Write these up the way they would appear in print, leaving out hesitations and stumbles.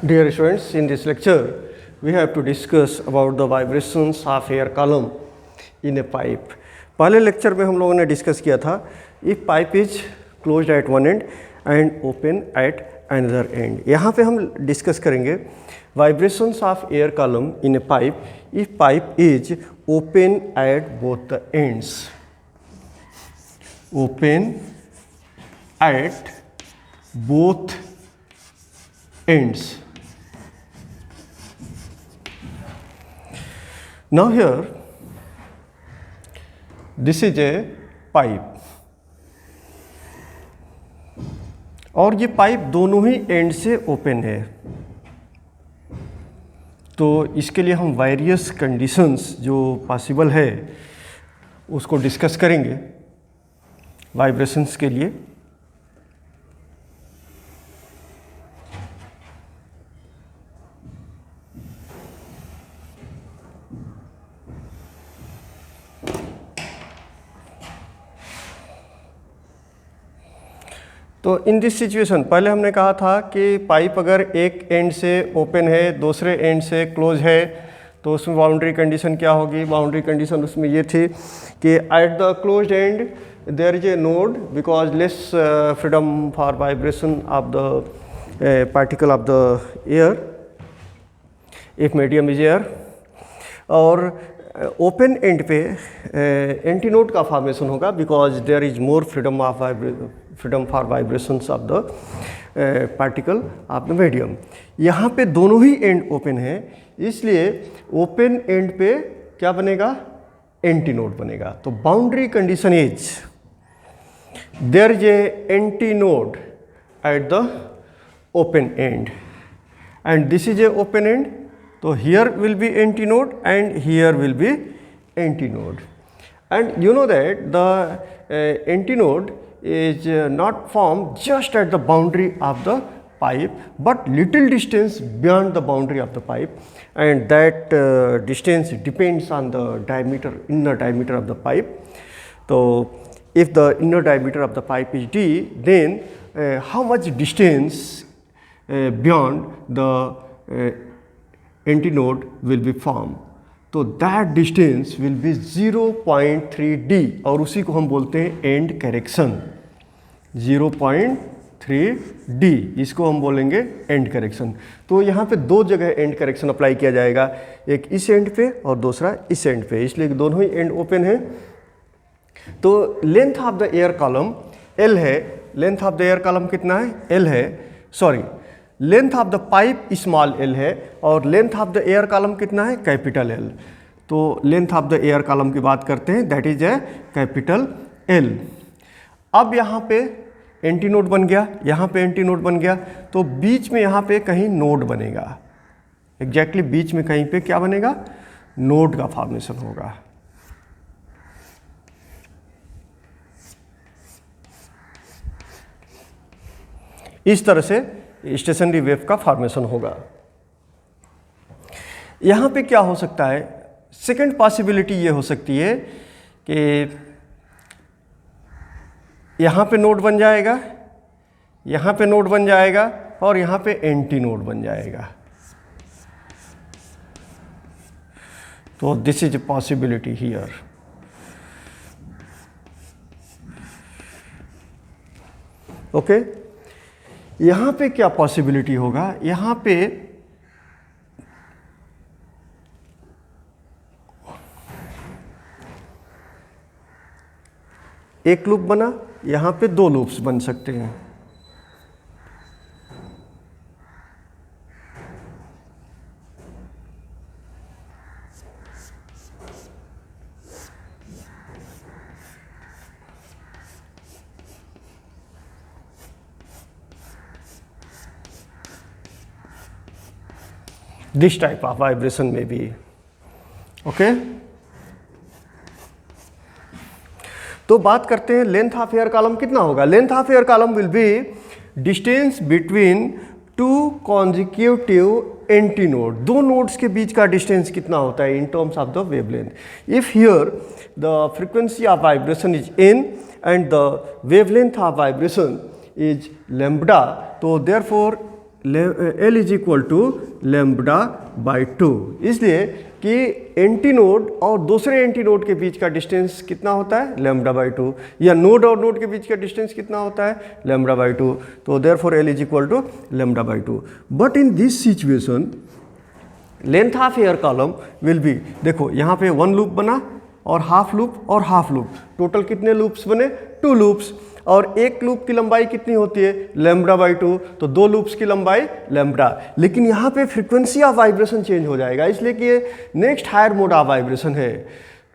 Dear students, in this lecture, we have to discuss about the vibrations of air column in a pipe. पहले lecture में हम लोगों ने discuss किया था if pipe is closed at one end and open at another end. यहाँ पे हम डिस्कस करेंगे vibrations of air column in a pipe if pipe is open at both the ends. Open at both ends. Now here this is a pipe और ये pipe दोनों ही and से open है, तो इसके लिए हम वेरियस कंडीशंस जो पॉसिबल है उसको डिस्कस करेंगे वाइब्रेशंस के लिए। तो इन दिस सिचुएशन पहले हमने कहा था कि पाइप अगर एक एंड से ओपन है दूसरे एंड से क्लोज है तो उसमें बाउंड्री कंडीशन क्या होगी। बाउंड्री कंडीशन उसमें ये थी कि at the closed end there is a node because less freedom for vibration of the particle of the air if medium is air, और ओपन एंड पे एंटीनोड का फॉर्मेशन होगा because there is more freedom for vibrations of the particle of the medium. यहाँ पे दोनों ही and open है, इसलिए open end पे क्या बनेगा, एंटीनोड बनेगा। तो boundary condition is there is a antinode at the open end and this is a open end, तो here will be antinode and here will be antinode. And you know that the antinode is not formed just at the boundary of the pipe but little distance beyond the boundary of the pipe, and that distance depends on the diameter, inner diameter of the pipe. So if the inner diameter of the pipe is d, then how much distance beyond the antinode will be formed, तो that distance will be 0.3 d और उसी को हम बोलते हैं and correction. 0.3 d इसको हम बोलेंगे एंड करेक्शन। तो यहाँ पे दो जगह एंड करेक्शन अप्लाई किया जाएगा, एक इस एंड पे और दूसरा इस एंड पे, इसलिए दोनों ही एंड ओपन है। तो length of the air column L है, length of the air column कितना है, L है, sorry length of the pipe small l है और length of the air column कितना है, कैपिटल L। तो length of the air column की बात करते हैं, that is a capital L। अब यहाँ पे एंटीनोड बन गया, यहाँ पे एंटीनोड बन गया, तो बीच में यहाँ पे कहीं नोड बनेगा, एग्जैक्टली बीच में कहीं पे क्या बनेगा, नोड का फॉर्मेशन होगा। इस तरह से स्टेशनरी वेव का फॉर्मेशन होगा। यहाँ पे क्या हो सकता है, सेकंड पॉसिबिलिटी ये हो सकती है कि यहाँ पे नोड बन जाएगा, यहाँ पे नोड बन जाएगा और यहाँ पे एंटी नोड बन जाएगा। तो this is a possibility here. Okay, यहाँ पे क्या पॉसिबिलिटी होगा, यहाँ पे एक लूप बना, यहाँ पे दो लूप्स बन सकते हैं। This type of vibration may be okay. तो बात करते हैं लेंथ ऑफ एयर कॉलम कितना होगा। Length of air column will B distance between two consecutive antinode, दो नोड्स के बीच का डिस्टेंस कितना होता है in terms of the wavelength. If here the frequency of vibration is n and the wavelength of vibration is lambda, तो therefore L is equal to lambda by 2, इसलिए कि anti node और दूसरे एंटी नोड के बीच का distance कितना होता है, लेम्बडा बाई 2, या नोड और नोड के बीच का डिस्टेंस कितना होता है, लेम्बडा बाई 2. तो therefore L is equal to lambda by 2. But in this situation length of air column will be, देखो यहाँ पे 1 लूप बना और हाफ लूप, टोटल कितने लूप्स बने, 2 लूप्स, और एक लूप की लंबाई कितनी होती है, लेम्बडा बाई 2, तो 2 लूप्स की लंबाई लेम्बडा. लेकिन यहाँ पे फ्रीक्वेंसी ऑफ वाइब्रेशन चेंज हो जाएगा, इसलिए कि ये next higher mode of vibration है.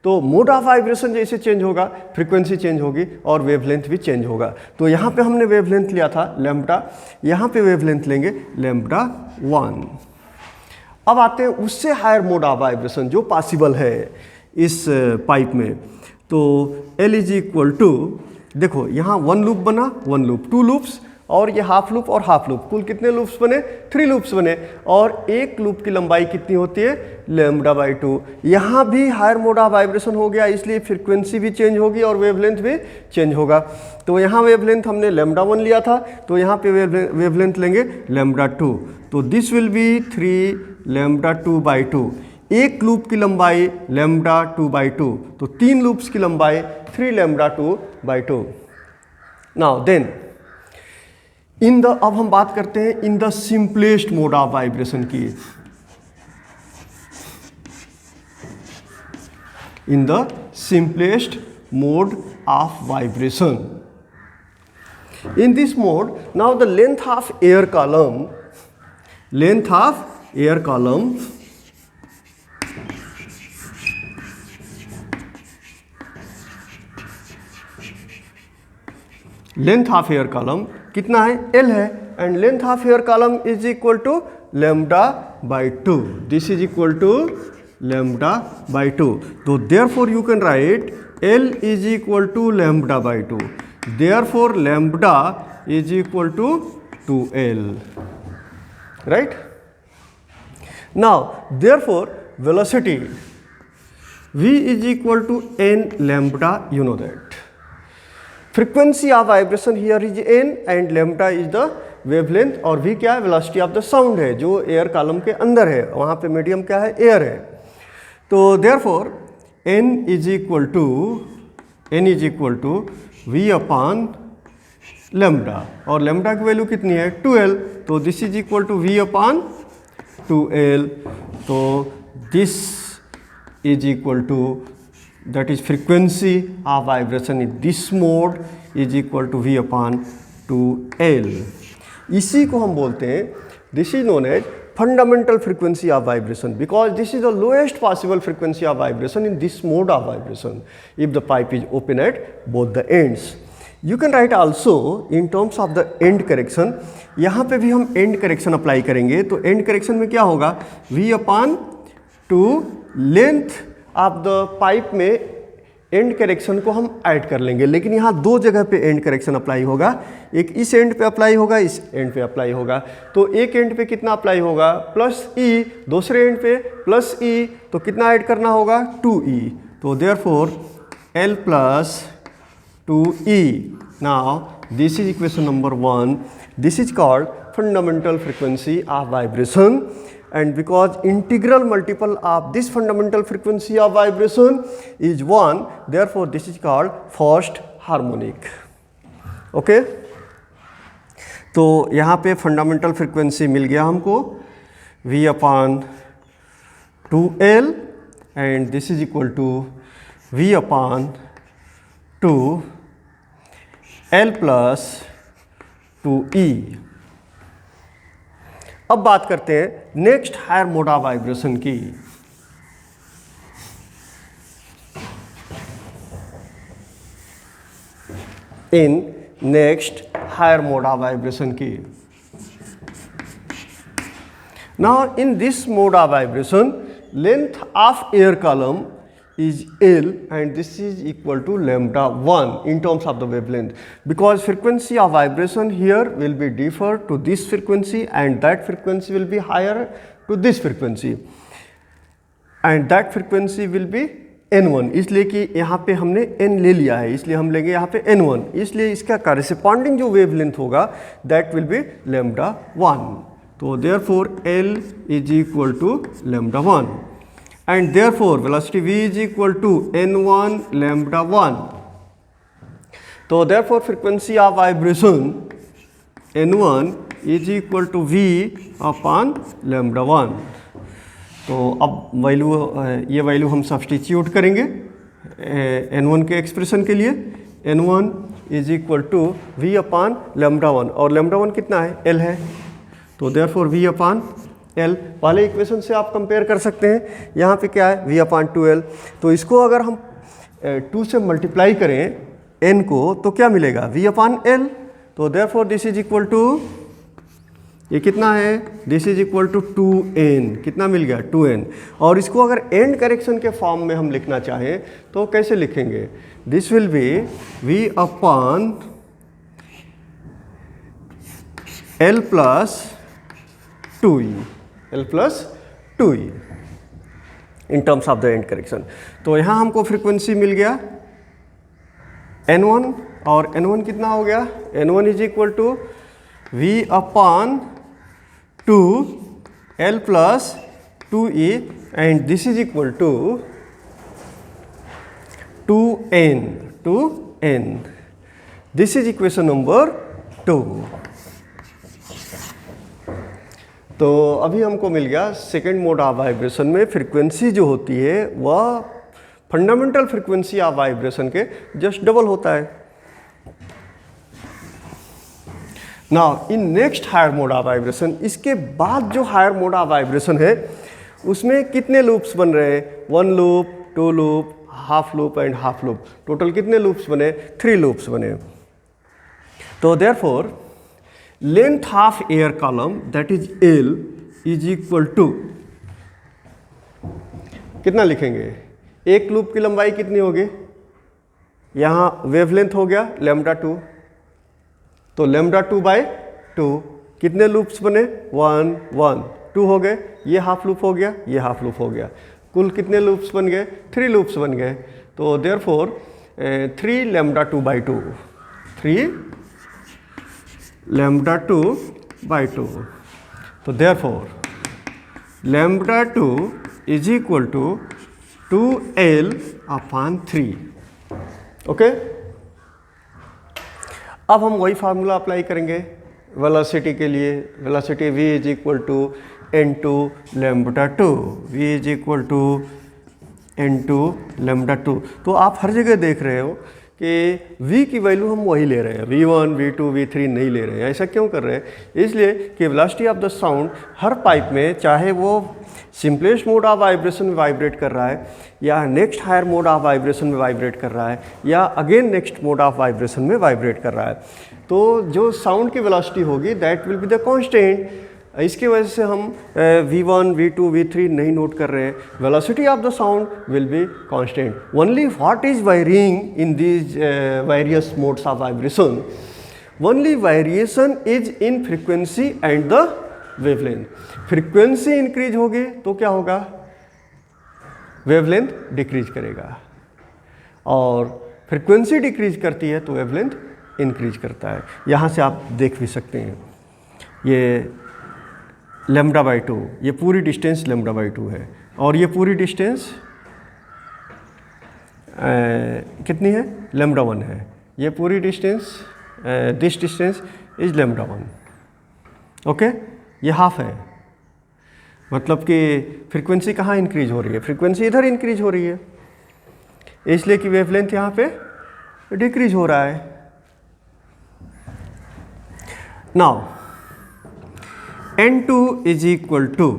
तो मोड ऑफ वाइब्रेशन जैसे चेंज होगा, फ्रीक्वेंसी चेंज होगी और वेवलेंथ भी चेंज होगा. तो यहाँ पे हमने वेवलेंथ लिया था लेम्बडा, यहाँ पे वेवलेंथ लेंगे लेम्बडा 1. अब आते हैं उससे हायर मोड ऑफ वाइब्रेशन जो पॉसिबल है इस पाइप में. तो L इज इक्वल टू, देखो यहाँ 1 लूप बना, 1 लूप, 2 लूप्स, और ये हाफ लूप, कुल कितने लूप्स बने, 3 लूप्स बने, और एक लूप की लंबाई कितनी होती है, लेम्बडा बाई 2. यहाँ भी हायर मोड ऑफ वाइब्रेशन हो गया, इसलिए फ्रीक्वेंसी भी चेंज होगी और वेवलेंथ भी चेंज होगा. तो यहाँ वेवलेंथ हमने लेम्बडा 1 लिया था, तो यहाँ पे वेवलेंथ लेंगे लेम्बडा 2. तो this will B 3 lambda 2 by 2. एक लूप की लंबाई लेम्बडा 2 बाई 2, तो 3 लूप्स की लंबाई 3 लेम्बडा 2 बाई 2. नाउ देन अब हम बात करते हैं in the simplest mode of vibration की. In the simplest mode of vibration, in this mode now the length of air column, length of air column कितना है, L है, and length of air column is equal to lambda by 2. This is equal to lambda by 2. तो therefore you can write L is equal to lambda by 2. Therefore lambda is equal to 2L, right. Now therefore velocity V is equal to n lambda, you know that. Frequency of vibration here is n and lambda is the wavelength, और v क्या है, velocity of the sound है जो air column के अंदर है, वहाँ पे मीडियम क्या है, एयर है. तो therefore n is equal to v upon lambda, और lambda की वैल्यू कितनी है, 2L. तो this is equal to v upon 2L. तो this is equal to, that is frequency of vibration in this mode is equal to v upon 2L. इसी को हम बोलते हैं, this is known as fundamental frequency of vibration, because this is the lowest possible frequency of vibration in this mode of vibration if the pipe is open at both the ends. You can write also in terms of the end correction. यहाँ पे भी हम end correction apply करेंगे, तो end correction में क्या होगा, v upon 2 length of the pipe में एंड करेक्शन को हम ऐड कर लेंगे. लेकिन यहाँ 2 जगह पे एंड करेक्शन अप्लाई होगा, एक इस एंड पे अप्लाई होगा, इस एंड पे अप्लाई होगा. तो एक एंड पे कितना अप्लाई होगा, +E, दूसरे एंड पे +E, तो कितना ऐड करना होगा, 2E. तो therefore L + 2E. Now this is equation number 1. This is called fundamental frequency of vibration, and because integral multiple of this fundamental frequency of vibration is 1, therefore this is called first harmonic. Okay? तो यहाँ पे fundamental frequency मिल गया हमको v upon 2L, and this is equal to v upon 2L plus 2E. अब बात करते हैं next higher mode of vibration की. In next higher mode of vibration की. Now in this mode of vibration length of air column is L, and this is equal to lambda 1 in terms of the wavelength, because frequency of vibration here will be differ to this frequency and that frequency will be higher to this frequency and that frequency will be N1. इसलिए कि यहाँ पे हमने N ले लिया है, इसलिए हम लेंगे यहाँ पे N1, इसलिए इसका corresponding जो wavelength होगा that will be lambda 1. तो therefore L is equal to lambda 1 and therefore velocity v is equal to n1 lambda 1. तो therefore frequency of vibration n1 is equal to v upon lambda 1. तो अब value ये value हम substitute करेंगे n1 के expression के लिए. n1 is equal to v upon lambda 1 और लैम्डा 1 कितना है? l है. तो देयरफॉर v अपान l. पहले इक्वेशन से आप कंपेयर कर सकते हैं. यहाँ पे क्या है? v अपान 2l. तो इसको अगर हम 2 से मल्टीप्लाई करें n को तो क्या मिलेगा? v upon l. तो therefore this is equal to, ये कितना है? This is equal to 2n. कितना मिल गया? 2n. और इसको अगर एंड करेक्शन के फॉर्म में हम लिखना चाहें तो कैसे लिखेंगे? This will B v upon l plus 2e, l plus 2e in terms of the end correction. तो यहाँ हमको फ्रीक्वेंसी मिल गया n1 और n1 कितना हो गया? n1 is equal to v upon 2 l plus 2e and this is equal to 2n. This is equation number 2. तो अभी हमको मिल गया सेकेंड मोड ऑफ वाइब्रेशन में फ्रीक्वेंसी जो होती है वह फंडामेंटल फ्रीक्वेंसी ऑफ वाइब्रेशन के जस्ट डबल होता है. Now in next higher mode of vibration, इसके बाद जो हायर मोड ऑफ वाइब्रेशन है उसमें कितने लूप्स बन रहे हैं? 1 loop, 2 loop, half loop and half loop. Total कितने लूप्स बने? 3 लूप्स बने. तो therefore length of air column that is L is equal to, कितना लिखेंगे? एक लूप की लंबाई कितनी होगी? यहाँ वेवलेंथ हो गया लैम्डा 2, तो लैम्डा 2 बाई 2. कितने लूप्स बने? 1 1 2 हो गए. ये हाफ लूप हो गया, ये हाफ लूप हो गया. कुल कितने लूप्स बन गए? 3 लूप्स बन गए. तो therefore 3 lambda 2 by 2, 3 lambda 2 by 2. तो therefore lambda 2 is equal to 2l upon 3. Okay. अब हम वही फार्मूला अप्लाई करेंगे वेलोसिटी के लिए. Velocity v is equal to n2 lambda 2. v is equal to n2 lambda 2. तो आप हर जगह देख रहे हो कि v की वैल्यू हम वही ले रहे हैं, v1 v2 v3 नहीं ले रहे हैं. ऐसा क्यों कर रहे हैं? इसलिए कि वेलोसिटी ऑफ द साउंड हर पाइप में, चाहे वो सिंपलेस्ट मोड ऑफ वाइब्रेशन में वाइब्रेट कर रहा है या next higher mode of vibration में वाइब्रेट कर रहा है या again next mode of vibration में वाइब्रेट कर रहा है, तो जो साउंड की वेलोसिटी होगी that will be the constant. इसकी वजह से हम v1 v2 v3 नहीं नोट कर रहे हैं. Velocity of the sound will be constant. Only what is varying in these various modes of vibration, only variation is in frequency and the wavelength. Frequency increase होगी तो क्या होगा? Wavelength decrease करेगा, और फ्रीक्वेंसी डिक्रीज करती है तो wavelength increase करता है. यहाँ से आप देख भी सकते हैं ये लैम्डा बाई 2, ये पूरी डिस्टेंस लैम्डा बाई 2 है और ये पूरी डिस्टेंस कितनी है? लैम्डा 1 है. ये पूरी distance, this distance is lambda 1. Okay. ये हाफ है, मतलब कि फ्रीक्वेंसी कहाँ इंक्रीज हो रही है? फ्रीक्वेंसी इधर इंक्रीज हो रही है, इसलिए कि वेवलेंथ यहाँ पे डिक्रीज हो रहा है. Now n2 is equal to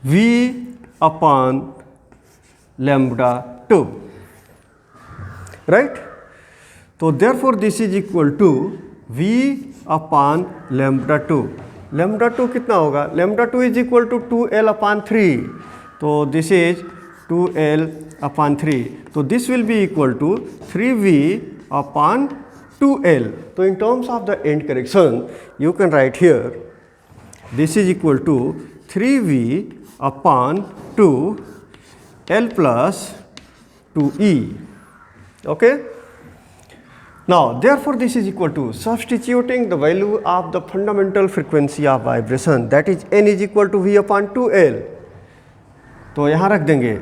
v upon lambda 2, right. तो therefore this is equal to v upon lambda 2. Lambda 2 कितना होगा? Lambda 2 is equal to 2l upon 3. तो दिस इज 2l अपॉन 3. तो this will be equal to 3v upon 2l. तो in terms of the end correction you can write here this is equal to 3v upon 2l plus 2e. okay. Now, therefore, this is equal to substituting the value of the fundamental frequency of vibration, that is n is equal to v upon 2L. तो यहाँ रख देंगे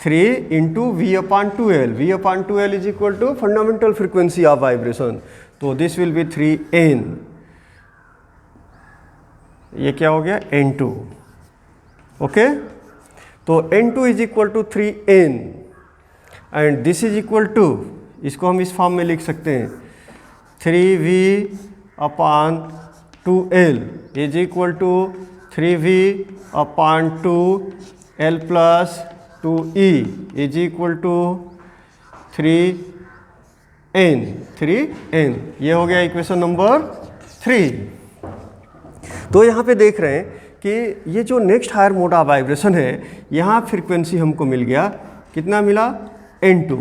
3 into v upon 2L. v upon 2L is equal to fundamental frequency of vibration. तो this will be 3n. ये क्या हो गया n2. Okay, तो n2 is equal to 3n and this is equal to, इसको हम इस फॉर्म में लिख सकते हैं 3v upon 2L is equal to 3v upon 2L plus 2E is equal to 3n. ये हो गया इक्वेशन नंबर 3. तो यहाँ पे देख रहे हैं कि ये जो next higher mode of vibration है, यहाँ फ्रीक्वेंसी हमको मिल गया, कितना मिला n2,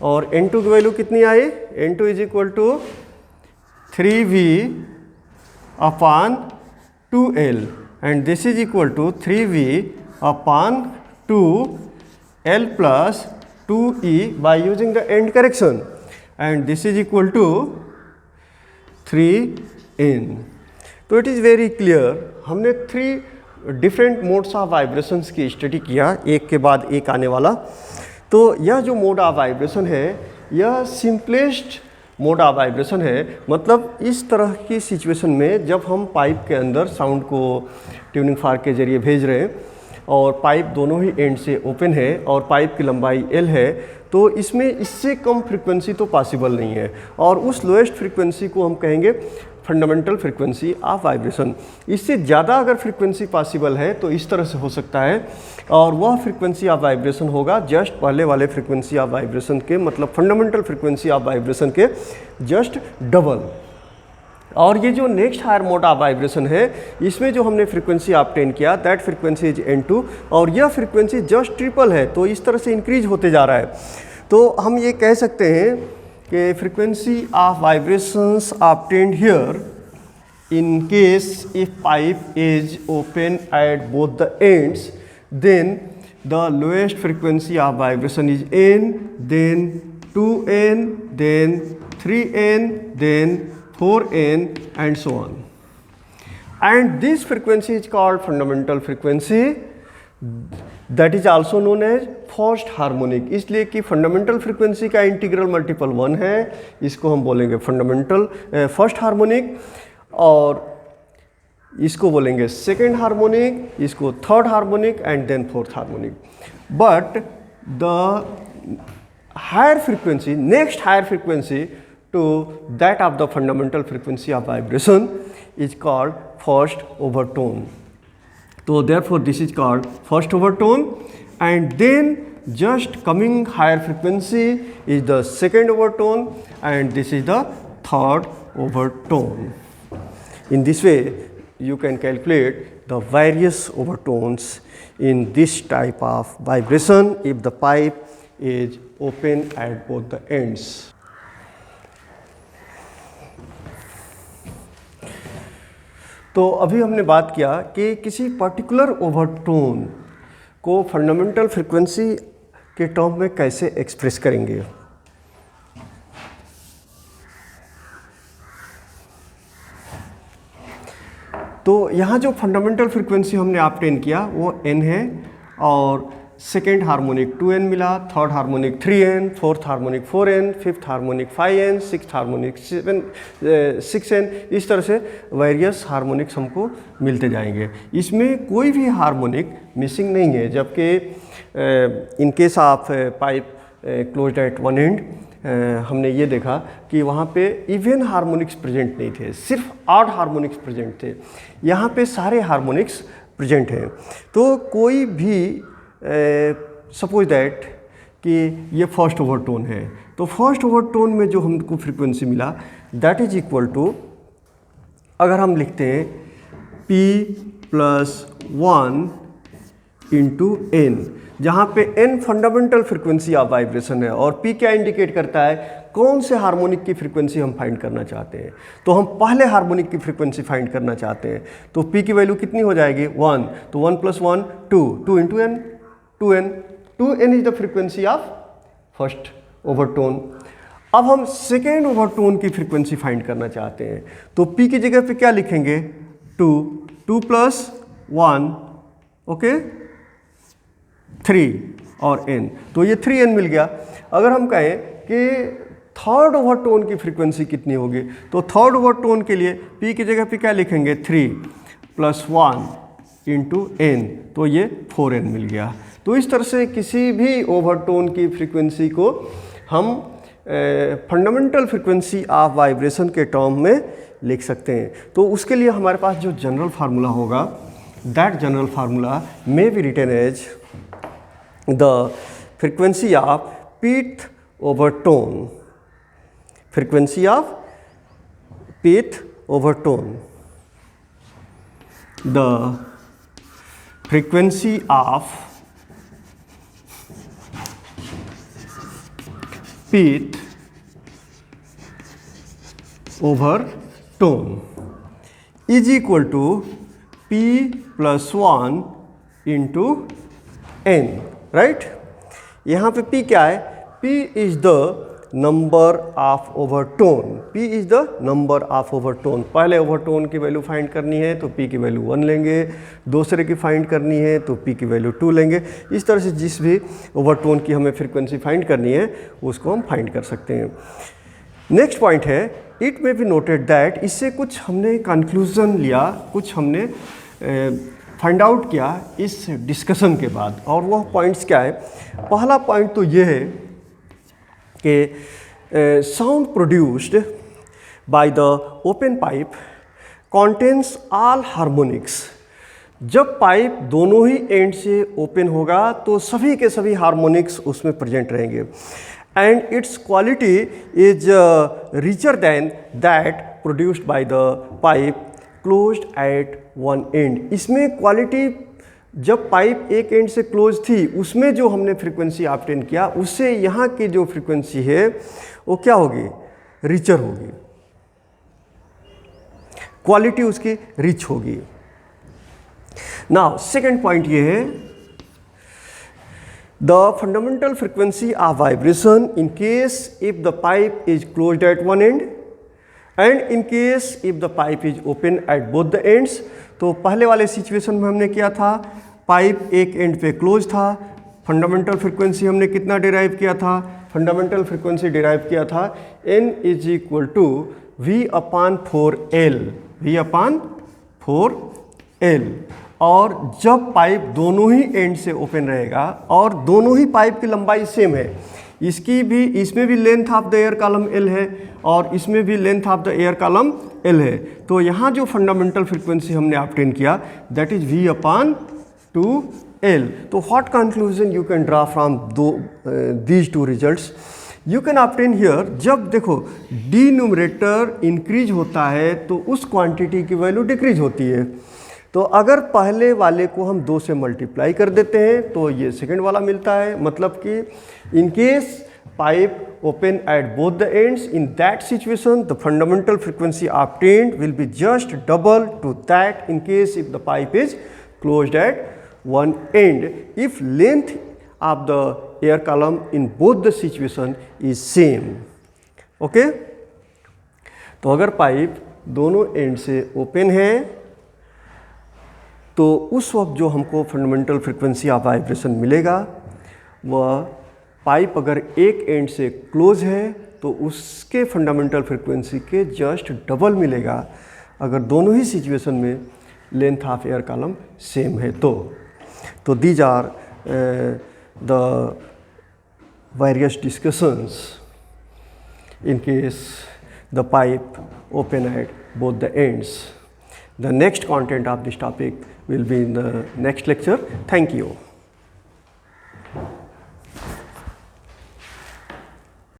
और n2 की वैल्यू कितनी आई, n2 is equal to 3v upon 2L and this is equal to 3v upon 2L plus 2E by using the end correction and this is equal to 3n. तो it is very clear, हमने 3 different modes of vibrations की study किया, एक के बाद एक आने वाला. तो यह जो मोड ऑफ वाइब्रेशन है, यह सिंपलेस्ट मोड ऑफ वाइब्रेशन है. मतलब इस तरह की सिचुएशन में जब हम पाइप के अंदर साउंड को ट्यूनिंग फार्क के जरिए भेज रहे हैं और पाइप दोनों ही एंड से ओपन है और पाइप की लंबाई L है, तो इसमें इससे कम फ्रीक्वेंसी तो पॉसिबल नहीं है, और उस लोएस्ट फ्रीक्वेंसी को हम कहेंगे फंडामेंटल फ्रीक्वेंसी ऑफ वाइब्रेशन. इससे ज़्यादा अगर फ्रीक्वेंसी पॉसिबल है तो इस तरह से हो सकता है, और वह फ्रीक्वेंसी ऑफ वाइब्रेशन होगा जस्ट पहले वाले फ्रीक्वेंसी ऑफ वाइब्रेशन के, मतलब फंडामेंटल फ्रीक्वेंसी ऑफ वाइब्रेशन के जस्ट डबल. और ये जो next higher mode of vibration है, इसमें जो हमने फ्रीक्वेंसी ऑब्टेन किया दैट फ्रीक्वेंसी इज n2, और यह फ्रीक्वेंसी जस्ट ट्रिपल है, तो इस तरह से इंक्रीज होते जा रहा है. तो हम ये कह सकते हैं कि frequency of vibrations obtained here in case if pipe is open at both the ends, then the lowest frequency of vibration is n, then 2n, then 3n, then 4n and so on. And this frequency is called fundamental frequency, that is also known as first harmonic. इसलिए कि fundamental frequency का integral multiple 1 है, इसको हम बोलेंगे fundamental first harmonic, और इसको बोलेंगे सेकेंड हार्मोनिक, इसको third harmonic and then fourth harmonic. But the higher frequency, next higher frequency to that of the fundamental frequency of vibration is called first overtone. So therefore this is called first overtone, and then just coming higher frequency is the second overtone, and this is the third overtone. In this way you can calculate the various overtones in this type of vibration if the pipe is open at both the ends. तो अभी हमने बात किया कि किसी particular overtone को fundamental frequency के term में कैसे एक्सप्रेस करेंगे. तो यहाँ जो फंडामेंटल फ्रीक्वेंसी हमने ऑब्टेन किया वो n है, और सेकेंड हार्मोनिक 2n मिला, third harmonic 3n, fourth harmonic 4n, fifth harmonic 5n, sixth harmonic 6n, इस तरह से वेरियस हार्मोनिक्स हमको मिलते जाएंगे. इसमें कोई भी हार्मोनिक मिसिंग नहीं है, जबकि in case of pipe closed at one and हमने ये देखा कि वहाँ पे इवन हार्मोनिक्स प्रेजेंट नहीं थे, सिर्फ ऑड हार्मोनिक्स प्रेजेंट थे. यहाँ पे सारे हार्मोनिक्स प्रेजेंट हैं. तो कोई भी सपोज दैट कि ये फर्स्ट ओवरटोन है, तो फर्स्ट ओवरटोन में जो हमको फ्रीक्वेंसी मिला दैट इज इक्वल टू, अगर हम लिखते हैं p प्लस 1 इंटू n, जहाँ पे n fundamental frequency of vibration है और p क्या इंडिकेट करता है, कौन से हार्मोनिक की फ्रीक्वेंसी हम फाइंड करना चाहते हैं. तो हम पहले हार्मोनिक की फ्रीक्वेंसी फाइंड करना चाहते हैं, तो p की वैल्यू कितनी हो जाएगी 1, तो 1 plus 1 2 into n 2n is the frequency of first overtone. अब हम सेकेंड ओवरटोन की फ्रीक्वेंसी फाइंड करना चाहते हैं, तो P की जगह पे क्या लिखेंगे, 2 प्लस 1, ओके, 3 और n, तो ये 3n मिल गया। अगर हम कहें कि थर्ड ओवरटोन की फ्रीक्वेंसी कितनी होगी, तो थर्ड ओवरटोन के लिए P की जगह पे क्या लिखेंगे, 3 प्लस 1 इंटू n, तो ये 4n मिल गया। तो इस तरह से किसी भी ओवरटोन की फ्रीक्वेंसी को हम फंडामेंटल फ्रीक्वेंसी ऑफ वाइब्रेशन के टर्म में लिख सकते हैं। तो उसके लिए हमारे पास जो जनरल फार्मूला होगा, that general formula may be written as the frequency of pth overtone, frequency of pth overtone, the frequency of pth overtone is equal to P plus 1 into n, right. यहाँ पे P क्या है, P is the number of overtone, P is the number of overtone. पहले overtone की value find करनी है तो P की वैल्यू 1 लेंगे, दूसरे की फाइंड करनी है तो P की वैल्यू 2 लेंगे। इस तरह से जिस भी ओवरटोन की हमें फ्रीक्वेंसी फाइंड करनी है उसको हम फाइंड कर सकते हैं। नेक्स्ट पॉइंट है, it may be noted that, इससे कुछ हमने कंक्लूजन लिया, कुछ हमने फाइंड आउट किया इस डिस्कशन के बाद, और वह पॉइंट्स क्या है। पहला पॉइंट तो ये है कि sound produced by the open pipe contains all harmonics. जब पाइप दोनों ही एंड से ओपन होगा तो सभी के सभी हार्मोनिक्स उसमें प्रेजेंट रहेंगे, and its quality is richer than that produced by the pipe closed at one end. इसमें क्वालिटी, जब पाइप एक एंड से क्लोज थी उसमें जो हमने फ्रीक्वेंसी ऑब्टेन किया, उससे यहाँ की जो फ्रीक्वेंसी है वो क्या होगी, रिचर होगी, क्वालिटी उसकी रिच होगी। नाउ सेकेंड पॉइंट ये है, the fundamental frequency of vibration in case if the pipe is closed at one and and in case if the pipe is open at both the ends. तो पहले वाले situation में हमने किया था, pipe एक एंड पे क्लोज था, फंडामेंटल फ्रीक्वेंसी हमने कितना डिराइव किया था, फंडामेंटल फ्रीक्वेंसी डिराइव किया था n is equal to V/4L, V/4L। और जब पाइप दोनों ही एंड से ओपन रहेगा और दोनों ही पाइप की लंबाई सेम है, इसमें भी length of the air column L है और इसमें भी length of the air column L है, तो यहाँ जो फंडामेंटल फ्रीक्वेंसी हमने ऑब्टेन किया दैट इज V/2L। तो what conclusion you can draw from these two results, you can obtain here. जब देखो डिनोमिनेटर इंक्रीज होता है तो उस क्वांटिटी की वैल्यू डिक्रीज होती है। तो अगर पहले वाले को हम 2 से मल्टीप्लाई कर देते हैं तो ये सेकंड वाला मिलता है, मतलब कि in case pipe open at both the ends, in that situation the fundamental frequency obtained will be just double two that in case if the pipe is closed at one and if length of the air column in both the situation is same. Okay, तो अगर pipe दोनों and से open है तो उस वक्त जो हमको फंडामेंटल फ्रीक्वेंसी ऑफ वाइब्रेशन मिलेगा वह पाइप अगर एक एंड से क्लोज है तो उसके फंडामेंटल फ्रीक्वेंसी के जस्ट डबल मिलेगा अगर दोनों ही सिचुएशन में length of air column same है। तो these are the various discussions in case the pipe open at both the ends. The next content of this topic will be in the next lecture. Thank you.